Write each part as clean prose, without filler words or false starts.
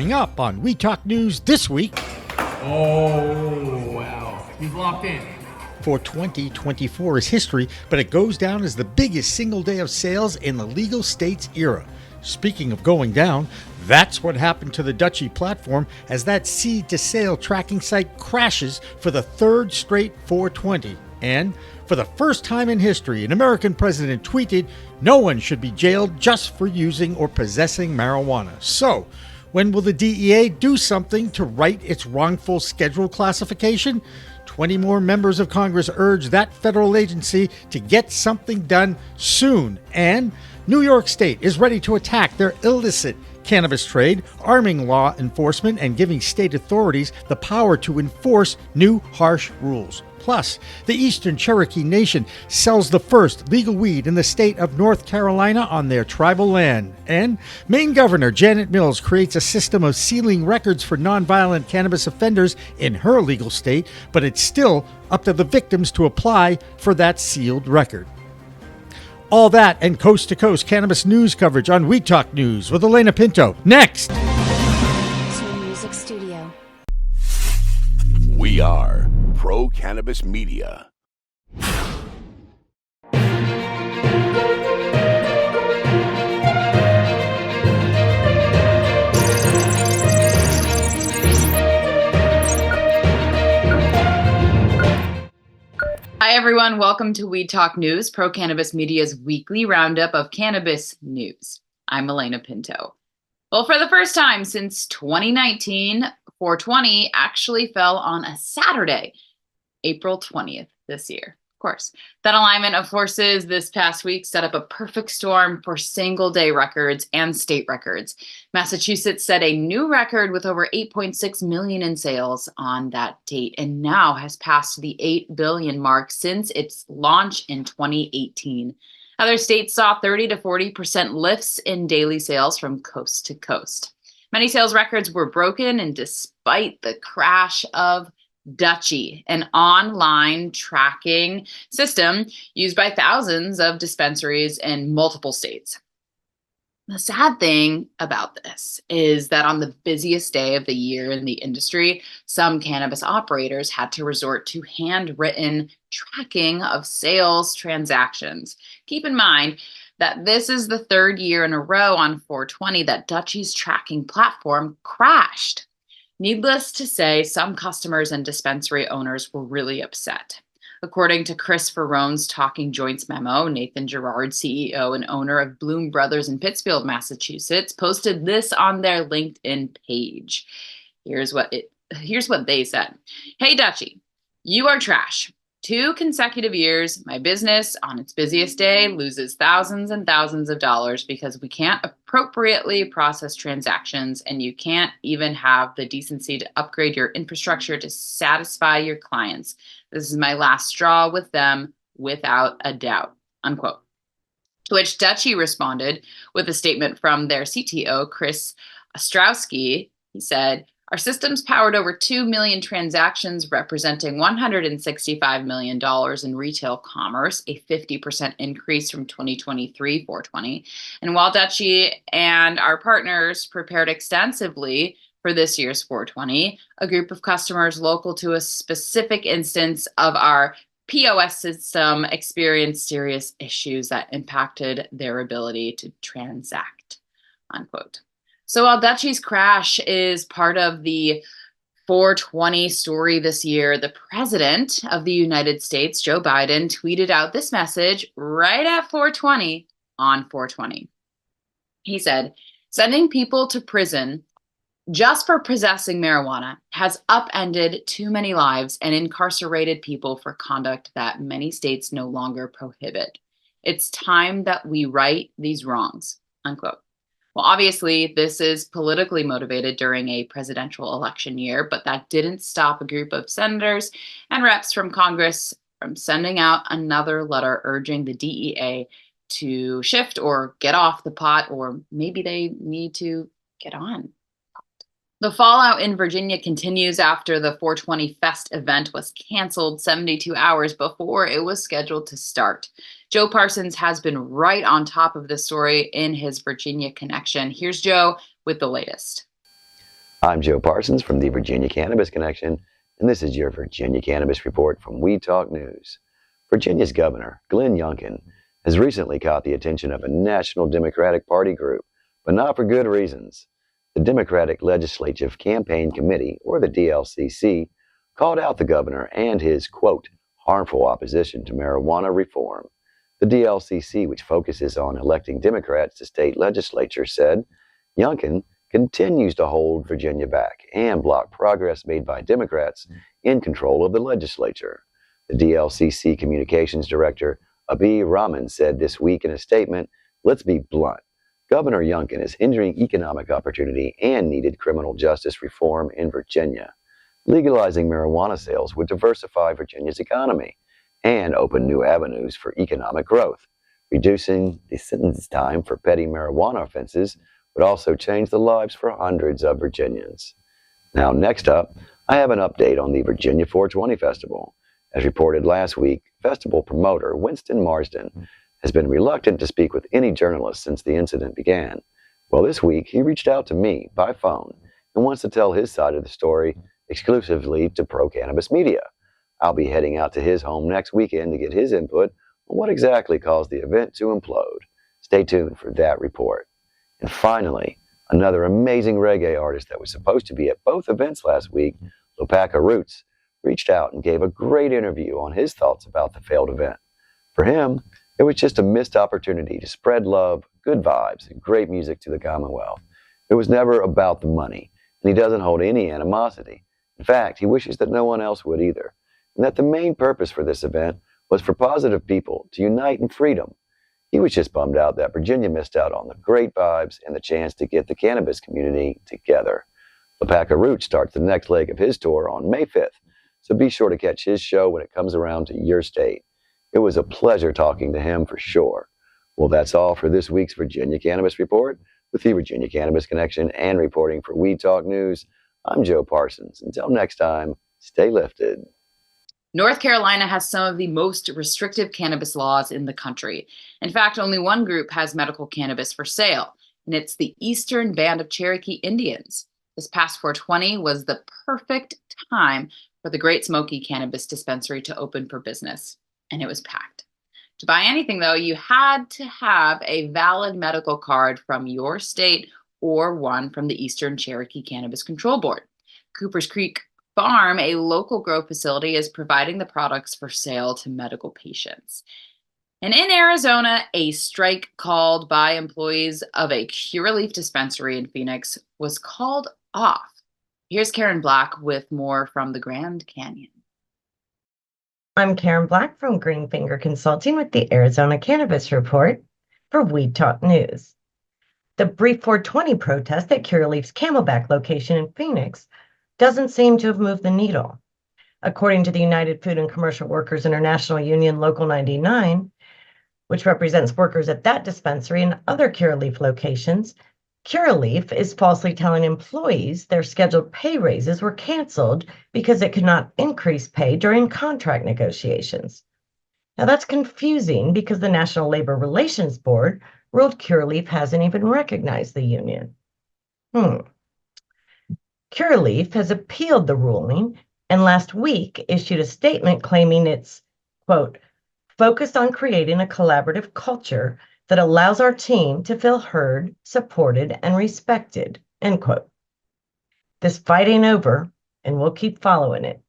Coming up on We Talk News this week. Oh, wow. You've locked in. For 2024 is history, but it goes down as the biggest single day of sales in the legal states era. Speaking of going down, that's what happened to the Dutchie platform as that seed-to-sale tracking site crashes for the third straight 420. And for the first time in history, an American president tweeted, "No one should be jailed just for using or possessing marijuana." So, when will the DEA do something to right its wrongful schedule classification? 20 more members of Congress urge that federal agency to get something done soon. And New York State is ready to attack their illicit cannabis trade, arming law enforcement and giving state authorities the power to enforce new harsh rules. Plus, the Eastern Cherokee Nation sells the first legal weed in the state of North Carolina on their tribal land. And Maine Governor Janet Mills creates a system of sealing records for nonviolent cannabis offenders in her legal state, but it's still up to the victims to apply for that sealed record. All that and coast-to-coast cannabis news coverage on We Talk News with Alaina Pinto. Next! Music Studio. We are Pro Cannabis Media. Hi, everyone. Welcome to We Talk News, Pro Cannabis Media's weekly roundup of cannabis news. I'm Alaina Pinto. Well, for the first time since 2019, 420 actually fell on a Saturday, April 20th this year. Of course, that alignment of forces this past week set up a perfect storm for single-day records and state records. Massachusetts set a new record with over 8.6 million in sales on that date and now has passed the 8 billion mark since its launch in 2018. Other states saw 30 to 40% lifts in daily sales from coast to coast. Many sales records were broken, and despite the crash of Dutchie, an online tracking system used by thousands of dispensaries in multiple states. The sad thing about this is that on the busiest day of the year in the industry, some cannabis operators had to resort to handwritten tracking of sales transactions. Keep in mind that this is the third year in a row on 420 that Dutchie's tracking platform crashed. Needless to say, some customers and dispensary owners were really upset. According to Chris Ferrone's Talking Joints memo, Nathan Gerard, CEO and owner of Bloom Brothers in Pittsfield, Massachusetts, posted this on their LinkedIn page. Here's what they said. "Hey Dutchie, you are trash. 2 consecutive years, my business on its busiest day loses thousands and thousands of dollars because we can't appropriately process transactions, and you can't even have the decency to upgrade your infrastructure to satisfy your clients. This is my last straw with them, without a doubt," unquote. To which Dutchie responded with a statement from their CTO, Chris Ostrowski. He said, "Our systems powered over 2 million transactions, representing $165 million in retail commerce, a 50% increase from 2023 420. And while Dutchie and our partners prepared extensively for this year's 420, a group of customers local to a specific instance of our POS system experienced serious issues that impacted their ability to transact," unquote. So while Dutchie's crash is part of the 420 story this year, the president of the United States, Joe Biden, tweeted out this message right at 420 on 420. He said, "Sending people to prison just for possessing marijuana has upended too many lives and incarcerated people for conduct that many states no longer prohibit. It's time that we right these wrongs," unquote. Well, obviously, this is politically motivated during a presidential election year, but that didn't stop a group of senators and reps from Congress from sending out another letter urging the DEA to shift or get off the pot, or maybe they need to get on. The fallout in Virginia continues after the 420 Fest event was canceled 72 hours before it was scheduled to start. Joe Parsons has been right on top of this story in his Virginia connection. Here's Joe with the latest. I'm Joe Parsons from the Virginia Cannabis Connection, and this is your Virginia Cannabis Report from We Talk News. Virginia's Governor, Glenn Youngkin, has recently caught the attention of a National Democratic Party group, but not for good reasons. The Democratic Legislative Campaign Committee, or the DLCC, called out the governor and his, quote, harmful opposition to marijuana reform. The DLCC, which focuses on electing Democrats to state legislatures, said Youngkin continues to hold Virginia back and block progress made by Democrats in control of the legislature. The DLCC Communications Director, Abi Rahman, said this week in a statement, let's be blunt. Governor Youngkin is hindering economic opportunity and needed criminal justice reform in Virginia. Legalizing marijuana sales would diversify Virginia's economy and open new avenues for economic growth. Reducing the sentence time for petty marijuana offenses would also change the lives for hundreds of Virginians. Now, next up, I have an update on the Virginia 420 Festival. As reported last week, festival promoter Winston Marsden has been reluctant to speak with any journalist since the incident began. Well, this week, he reached out to me by phone and wants to tell his side of the story exclusively to Pro Cannabis Media. I'll be heading out to his home next weekend to get his input on what exactly caused the event to implode. Stay tuned for that report. And finally, another amazing reggae artist that was supposed to be at both events last week, Lopaka Roots, reached out and gave a great interview on his thoughts about the failed event. For him, it was just a missed opportunity to spread love, good vibes, and great music to the Commonwealth. It was never about the money, and he doesn't hold any animosity. In fact, he wishes that no one else would either, and that the main purpose for this event was for positive people to unite in freedom. He was just bummed out that Virginia missed out on the great vibes and the chance to get the cannabis community together. Lopaka Roots starts the next leg of his tour on May 5th, so be sure to catch his show when it comes around to your state. It was a pleasure talking to him for sure. Well, that's all for this week's Virginia Cannabis Report. With the Virginia Cannabis Connection and reporting for We Talk News, I'm Joe Parsons. Until next time, stay lifted. North Carolina has some of the most restrictive cannabis laws in the country. In fact, only one group has medical cannabis for sale, and it's the Eastern Band of Cherokee Indians. This past 420 was the perfect time for the Great Smoky Cannabis Dispensary to open for business, and it was packed. To buy anything, though, you had to have a valid medical card from your state or one from the Eastern Cherokee Cannabis Control Board. Cooper's Creek Farm, a local grow facility, is providing the products for sale to medical patients. And in Arizona, a strike called by employees of a Curaleaf dispensary in Phoenix was called off. Here's Karen Black with more from the Grand Canyon. I'm Karen Black from Greenfinger Consulting with the Arizona Cannabis Report for Weed Talk News. The brief 420 protest at Curaleaf's Camelback location in Phoenix doesn't seem to have moved the needle. According to the United Food and Commercial Workers International Union Local 99, which represents workers at that dispensary and other Curaleaf locations, Curaleaf is falsely telling employees their scheduled pay raises were canceled because it could not increase pay during contract negotiations. Now that's confusing because the National Labor Relations Board ruled Curaleaf hasn't even recognized the union. Curaleaf has appealed the ruling and last week issued a statement claiming it's, quote, focused on creating a collaborative culture that allows our team to feel heard, supported, and respected, end quote. This fight ain't over, and we'll keep following it.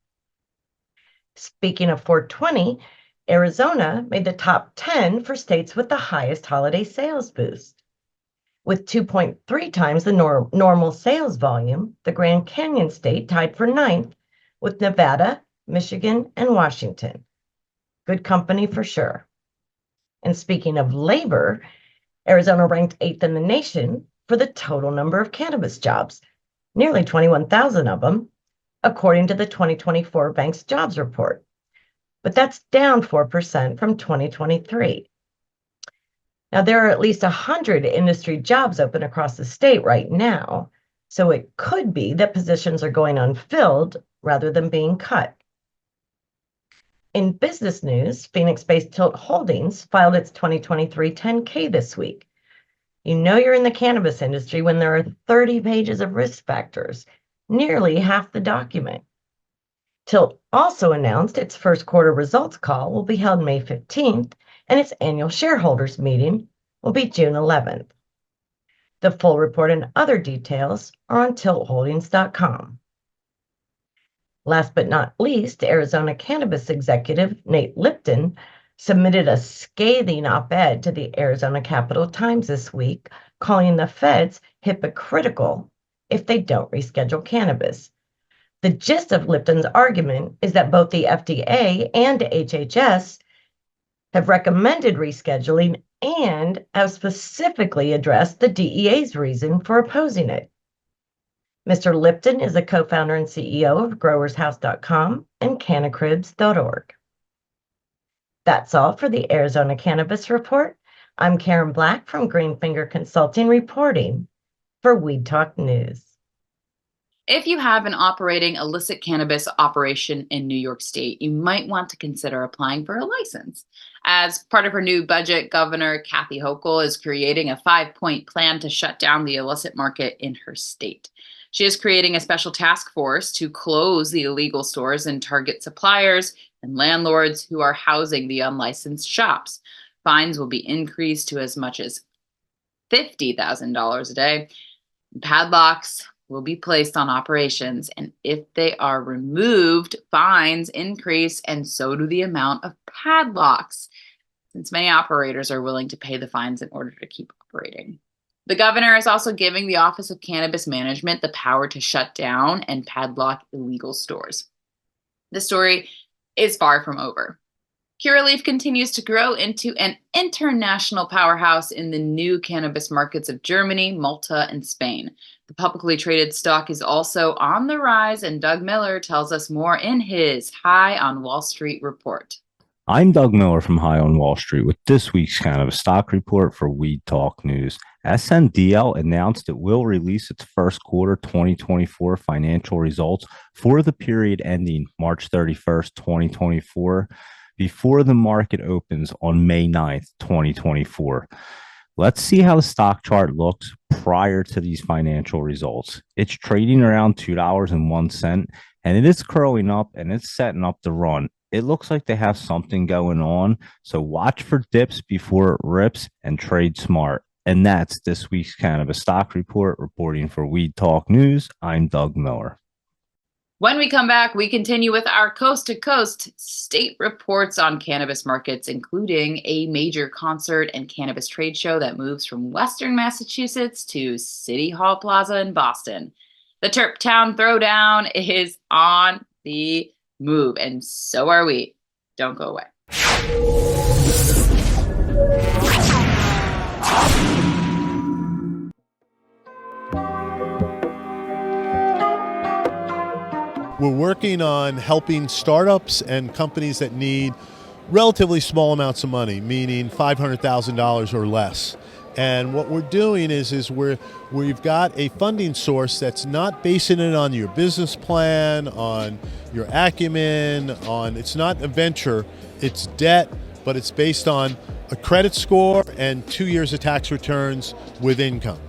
Speaking of 420, Arizona made the top 10 for states with the highest holiday sales boost. With 2.3 times the normal sales volume, the Grand Canyon state tied for 9th with Nevada, Michigan, and Washington. Good company for sure. And speaking of labor, Arizona ranked 8th in the nation for the total number of cannabis jobs, nearly 21,000 of them, according to the 2024 Bank's Jobs Report. But that's down 4% from 2023. Now, there are at least 100 industry jobs open across the state right now, so it could be that positions are going unfilled rather than being cut. In business news, Phoenix-based Tilt Holdings filed its 2023 10K this week. You know you're in the cannabis industry when there are 30 pages of risk factors nearly half the document. TILT also announced its first quarter results call will be held May 15th, and its annual shareholders meeting will be June 11th. The full report and other details are on tiltholdings.com. Last but not least, Arizona cannabis executive Nate Lipton submitted a scathing op-ed to the Arizona Capital Times this week, calling the feds hypocritical if they don't reschedule cannabis. The gist of Lipton's argument is that both the FDA and HHS have recommended rescheduling and have specifically addressed the DEA's reason for opposing it. Mr. Lipton is a co-founder and CEO of growershouse.com and cannacribs.org. That's all for the Arizona Cannabis Report. I'm Karen Black from Greenfinger Consulting reporting for Weed Talk News. If you have an operating illicit cannabis operation in New York State, you might want to consider applying for a license. As part of her new budget, Governor Kathy Hochul is creating a 5-point plan to shut down the illicit market in her state. She is creating a special task force to close the illegal stores and target suppliers and landlords who are housing the unlicensed shops. Fines will be increased to as much as $50,000 a day. Padlocks will be placed on operations, and if they are removed, fines increase, and so do the amount of padlocks, since many operators are willing to pay the fines in order to keep operating. The governor is also giving the Office of Cannabis Management the power to shut down and padlock illegal stores. The story is far from over. Curaleaf continues to grow into an international powerhouse in the new cannabis markets of Germany, Malta, and Spain. The publicly traded stock is also on the rise, and Doug Miller tells us more in his High on Wall Street report. I'm Doug Miller from High on Wall Street with this week's Cannabis Stock Report for Weed Talk News. SNDL announced it will release its first quarter 2024 financial results for the period ending March 31st, 2024, before the market opens on May 9th, 2024. Let's see how the stock chart looks prior to these financial results. It's trading around $2.01, and it is curling up and it's setting up the run. It looks like they have something going on, so watch for dips before it rips and trade smart. And that's this week's Cannabis Stock Report. Reporting for Weed Talk News, I'm Doug Miller. When we come back, we continue with our coast-to-coast state reports on cannabis markets, including a major concert and cannabis trade show that moves from Western Massachusetts to City Hall Plaza in Boston. The Terp Town Throwdown is on the move, and so are we. Don't go away. We're working on helping startups and companies that need relatively small amounts of money, meaning $500,000 or less. And what we're doing is we've got a funding source that's not basing it on your business plan, on your acumen, it's not a venture, it's debt, but it's based on a credit score and 2 years of tax returns with income.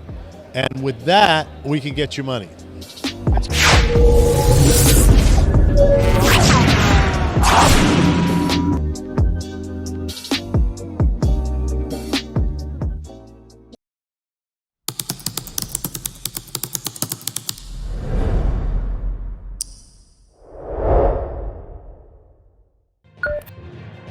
And with that, we can get you money. Let's go.